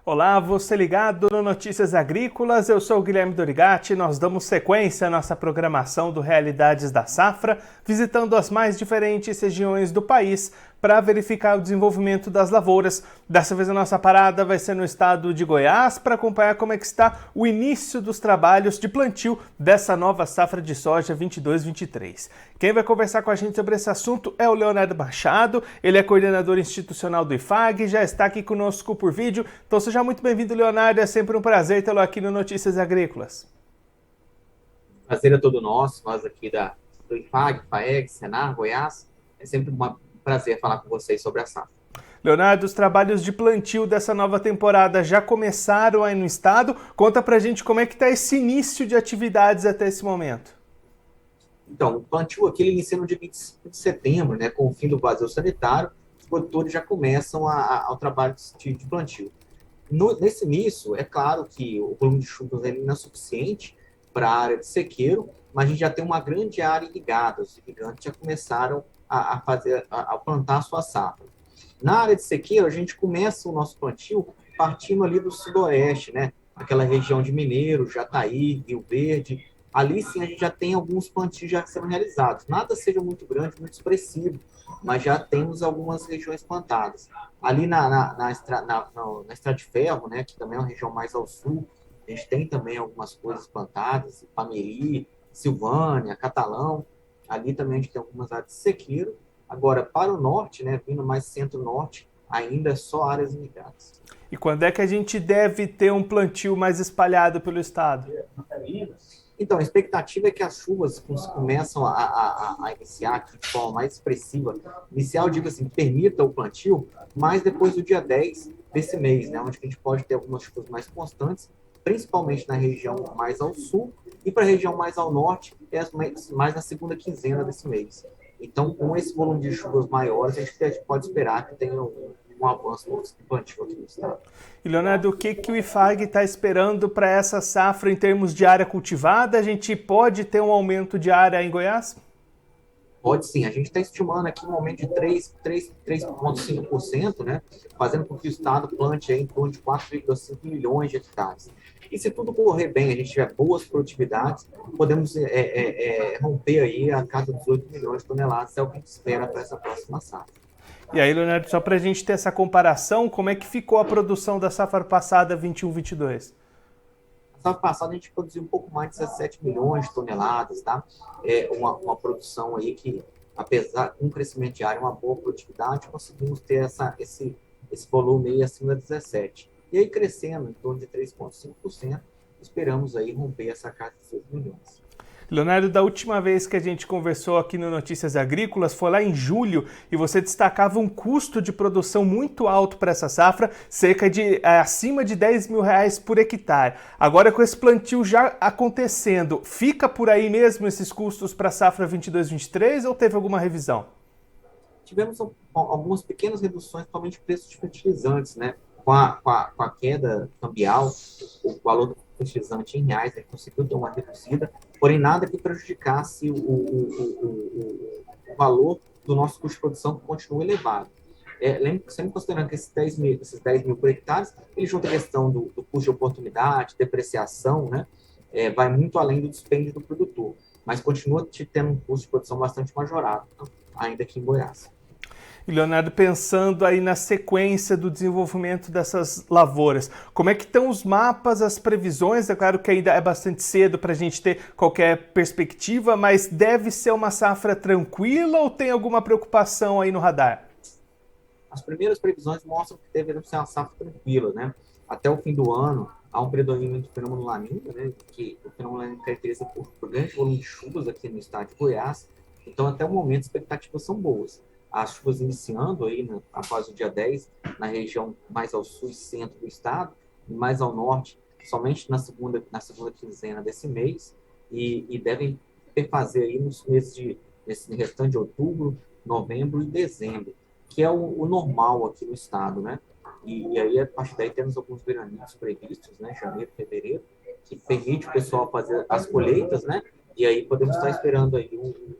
Olá, você ligado no Notícias Agrícolas, eu sou o Guilherme Dorigatti. Nós damos sequência à nossa programação do Realidades da Safra, visitando as mais diferentes regiões do país para verificar o desenvolvimento das lavouras. Dessa vez a nossa parada vai ser no estado de Goiás para acompanhar como é que está o início dos trabalhos de plantio dessa nova safra de soja 22-23. Quem vai conversar com a gente sobre esse assunto é o Leonardo Machado, ele é coordenador institucional do IFAG, já está aqui conosco por vídeo. Então seja muito bem-vindo, Leonardo, é sempre um prazer tê-lo aqui no Notícias Agrícolas. Prazer é todo nosso, nós aqui do IFAG, FAEG, Senar, Goiás. É sempre um prazer falar com vocês sobre a safra. Leonardo, os trabalhos de plantio dessa nova temporada já começaram aí no estado. Conta pra gente como é que está esse início de atividades até esse momento. Então, o plantio aqui ele inicia no dia 25 de setembro, né, com o fim do vazio sanitário, os produtores já começam ao trabalho de plantio. Nesse início, é claro que o volume de chuvas ele não é suficiente para a área de sequeiro, mas a gente já tem uma grande área irrigada. Os irrigantes já começaram a plantar a sua safra. Na área de sequeiro, a gente começa o nosso plantio partindo ali do sudoeste, né? Aquela região de Mineiros, Jataí, Rio Verde. Ali sim a gente já tem alguns plantios já sendo realizados. Nada seja muito grande, muito expressivo, mas já temos algumas regiões plantadas. Ali na Estrada de Ferro, né, que também é uma região mais ao sul, a gente tem também algumas coisas plantadas, Pameri, Silvânia, Catalão. Ali também a gente tem algumas áreas de sequeiro. Agora, para o norte, né, vindo mais centro-norte, ainda é só áreas irrigadas. E quando é que a gente deve ter um plantio mais espalhado pelo estado? Então, a expectativa é que as chuvas começam a iniciar aqui de forma mais expressiva. Inicial, digo assim, permita o plantio, mas depois do dia 10 desse mês, né, onde a gente pode ter algumas chuvas mais constantes, principalmente na região mais ao sul, e para a região mais ao norte, mais na segunda quinzena desse mês. Então, com esse volume de chuvas maiores, a gente pode esperar que tenha um avanço no plantio aqui no estado. E, Leonardo, o que o IFAG está esperando para essa safra em termos de área cultivada? A gente pode ter um aumento de área em Goiás? Pode sim, a gente está estimando aqui um aumento de 3,5%, né? Fazendo com que o estado plante aí em torno de 4,5 milhões de hectares. E se tudo correr bem, a gente tiver boas produtividades, podemos romper aí a casa dos 8 milhões de toneladas, é o que a gente espera para essa próxima safra. E aí, Leonardo, só para a gente ter essa comparação, como é que ficou a produção da safra passada 21-22? Na safra passada a gente produziu um pouco mais de 17 milhões de toneladas, tá? É uma produção aí que, apesar de um crescimento diário, uma boa produtividade, conseguimos ter esse volume aí acima de 17. E aí crescendo em torno de 3,5%, esperamos aí romper essa casa de 6 milhões. Leonardo, da última vez que a gente conversou aqui no Notícias Agrícolas, foi lá em julho, e você destacava um custo de produção muito alto para essa safra, cerca de acima de R$ 10.000 por hectare. Agora, com esse plantio já acontecendo, fica por aí mesmo esses custos para a safra 22-23 ou teve alguma revisão? Tivemos algumas pequenas reduções, principalmente de preços de fertilizantes, né? Com a queda cambial, o valor do fertilizante em reais, a gente conseguiu ter uma reduzida, porém nada que prejudicasse o valor do nosso custo de produção, que continua elevado. Sempre considerando que esses 10 mil por hectare, ele junta a questão do custo de oportunidade, depreciação, né? Vai muito além do dispêndio do produtor, mas continua tendo um custo de produção bastante majorado, ainda aqui em Goiás. E, Leonardo, pensando aí na sequência do desenvolvimento dessas lavouras, como é que estão os mapas, as previsões? É claro que ainda é bastante cedo para a gente ter qualquer perspectiva, mas deve ser uma safra tranquila ou tem alguma preocupação aí no radar? As primeiras previsões mostram que deverá ser uma safra tranquila, né? Até o fim do ano, há um predomínio do fenômeno La Niña, né? Que o fenômeno La Niña caracteriza por grande volume de chuvas aqui no estado de Goiás. Então, até o momento, as expectativas são boas. As chuvas iniciando aí, né, após o dia 10, na região mais ao sul e centro do estado, e mais ao norte, somente na segunda quinzena desse mês, e devem perfazer aí nesse restante de outubro, novembro e dezembro, que é o normal aqui no estado, né? E aí, a partir daí, temos alguns veraninhos previstos, né? Janeiro, fevereiro, que permite o pessoal fazer as colheitas, né? e aí podemos estar esperando aí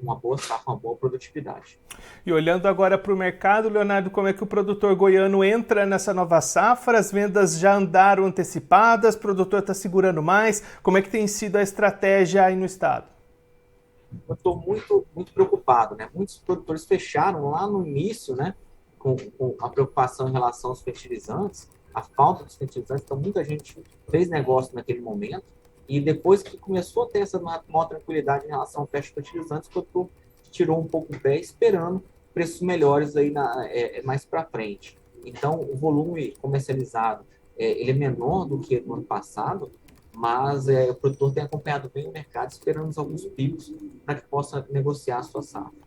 uma boa safra, uma boa produtividade. E olhando agora para o mercado, Leonardo, como é que o produtor goiano entra nessa nova safra? As vendas já andaram antecipadas, o produtor está segurando mais? Como é que tem sido a estratégia aí no estado? Eu estou muito preocupado, né? Muitos produtores fecharam lá no início, né? Com a preocupação em relação aos fertilizantes, a falta dos fertilizantes, então muita gente fez negócio naquele momento, e depois que começou a ter essa maior tranquilidade em relação ao preço de fertilizantes, o produtor tirou um pouco o pé, esperando preços melhores aí mais para frente. Então, o volume comercializado ele é menor do que no ano passado, mas o produtor tem acompanhado bem o mercado, esperando alguns picos para que possa negociar a sua safra.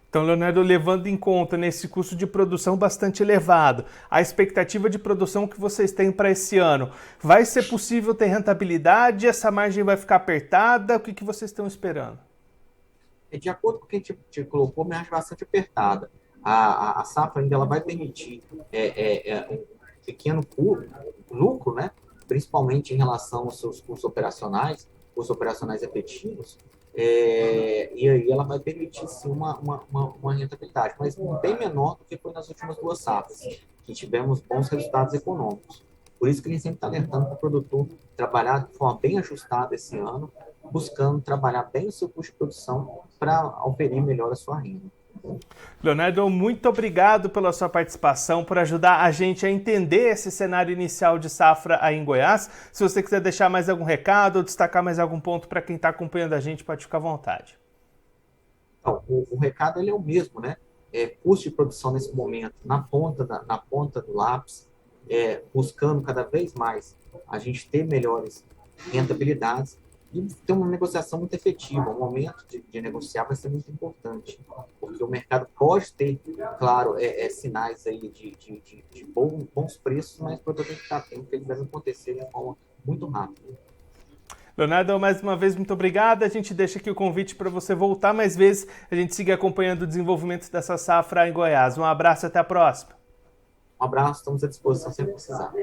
Então, Leonardo, levando em conta nesse custo de produção bastante elevado, a expectativa de produção que vocês têm para esse ano, vai ser possível ter rentabilidade? Essa margem vai ficar apertada? O que vocês estão esperando? De acordo com o que a gente te colocou, a margem bastante apertada. A safra ainda ela vai permitir um pequeno lucro, né? Principalmente em relação aos seus custos operacionais efetivos, e aí ela vai permitir sim uma rentabilidade, mas bem menor do que foi nas últimas duas safras, que tivemos bons resultados econômicos. Por isso que a gente sempre está alertando para o produtor trabalhar de forma bem ajustada esse ano, buscando trabalhar bem o seu custo de produção para oferir melhor a sua renda. Leonardo, muito obrigado pela sua participação, por ajudar a gente a entender esse cenário inicial de safra aí em Goiás. Se você quiser deixar mais algum recado ou destacar mais algum ponto para quem está acompanhando a gente, pode ficar à vontade. Então, o recado ele é o mesmo, né? Custo de produção nesse momento, na ponta do lápis, buscando cada vez mais a gente ter melhores rentabilidades e ter uma negociação muito efetiva. O momento de negociar vai ser muito importante, porque o mercado pode ter, claro, sinais aí de bons preços, mas o produtor tem que estar atento, porque eles devem acontecer de forma muito rápida. Leonardo, mais uma vez, muito obrigado. A gente deixa aqui o convite para você voltar mais vezes. A gente siga acompanhando o desenvolvimento dessa safra em Goiás. Um abraço e até a próxima. Um abraço, estamos à disposição sempre precisar.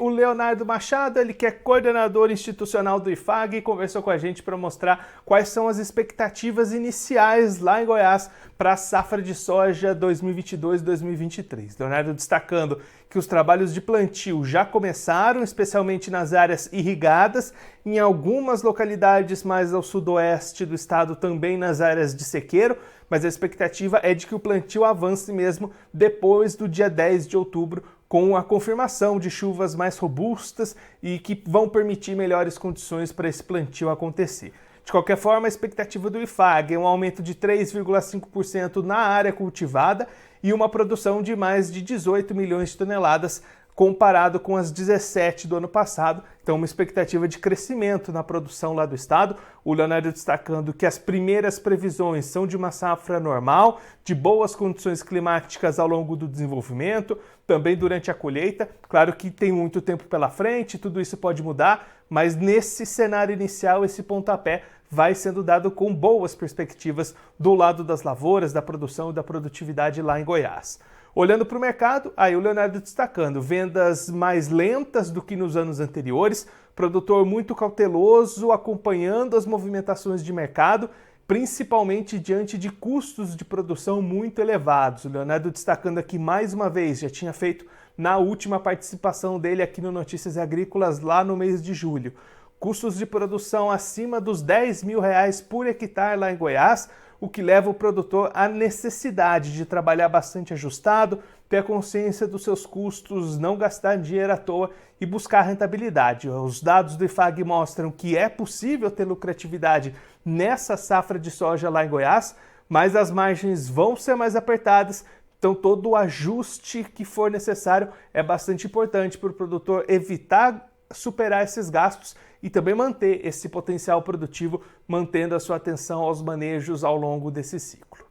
O Leonardo Machado, ele que é coordenador institucional do IFAG, conversou com a gente para mostrar quais são as expectativas iniciais lá em Goiás para a safra de soja 2022-2023. Leonardo destacando que os trabalhos de plantio já começaram, especialmente nas áreas irrigadas, em algumas localidades mais ao sudoeste do estado, também nas áreas de sequeiro, mas a expectativa é de que o plantio avance mesmo depois do dia 10 de outubro, com a confirmação de chuvas mais robustas e que vão permitir melhores condições para esse plantio acontecer. De qualquer forma, a expectativa do IFAG é um aumento de 3,5% na área cultivada e uma produção de mais de 18 milhões de toneladas, comparado com as 17 do ano passado. Então, uma expectativa de crescimento na produção lá do estado. O Leonardo destacando que as primeiras previsões são de uma safra normal, de boas condições climáticas ao longo do desenvolvimento, também durante a colheita. Claro que tem muito tempo pela frente, tudo isso pode mudar, mas nesse cenário inicial, esse pontapé vai sendo dado com boas perspectivas do lado das lavouras, da produção e da produtividade lá em Goiás. Olhando para o mercado, aí o Leonardo destacando vendas mais lentas do que nos anos anteriores, produtor muito cauteloso, acompanhando as movimentações de mercado, principalmente diante de custos de produção muito elevados. O Leonardo destacando aqui mais uma vez, já tinha feito na última participação dele aqui no Notícias Agrícolas lá no mês de julho. Custos de produção acima dos R$10 mil por hectare lá em Goiás, o que leva o produtor à necessidade de trabalhar bastante ajustado, ter a consciência dos seus custos, não gastar dinheiro à toa e buscar rentabilidade. Os dados do IFAG mostram que é possível ter lucratividade nessa safra de soja lá em Goiás, mas as margens vão ser mais apertadas, então todo o ajuste que for necessário é bastante importante para o produtor evitar superar esses gastos e também manter esse potencial produtivo, mantendo a sua atenção aos manejos ao longo desse ciclo.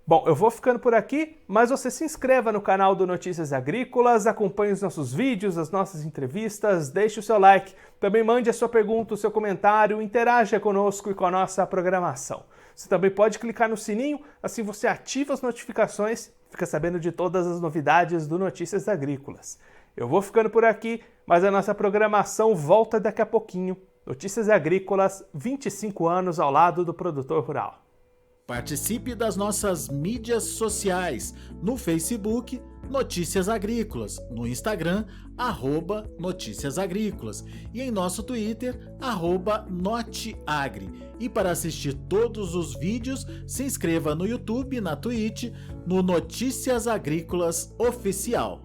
Bom, eu vou ficando por aqui, mas você se inscreva no canal do Notícias Agrícolas, acompanhe os nossos vídeos, as nossas entrevistas, deixe o seu like, também mande a sua pergunta, o seu comentário, interaja conosco e com a nossa programação. Você também pode clicar no sininho, assim você ativa as notificações e fica sabendo de todas as novidades do Notícias Agrícolas. Eu vou ficando por aqui, mas a nossa programação volta daqui a pouquinho. Notícias Agrícolas, 25 anos ao lado do produtor rural. Participe das nossas mídias sociais, no Facebook, Notícias Agrícolas, no Instagram, @Notícias Agrícolas e em nosso Twitter, @Noteagri. E para assistir todos os vídeos, se inscreva no YouTube, na Twitch, no Notícias Agrícolas Oficial.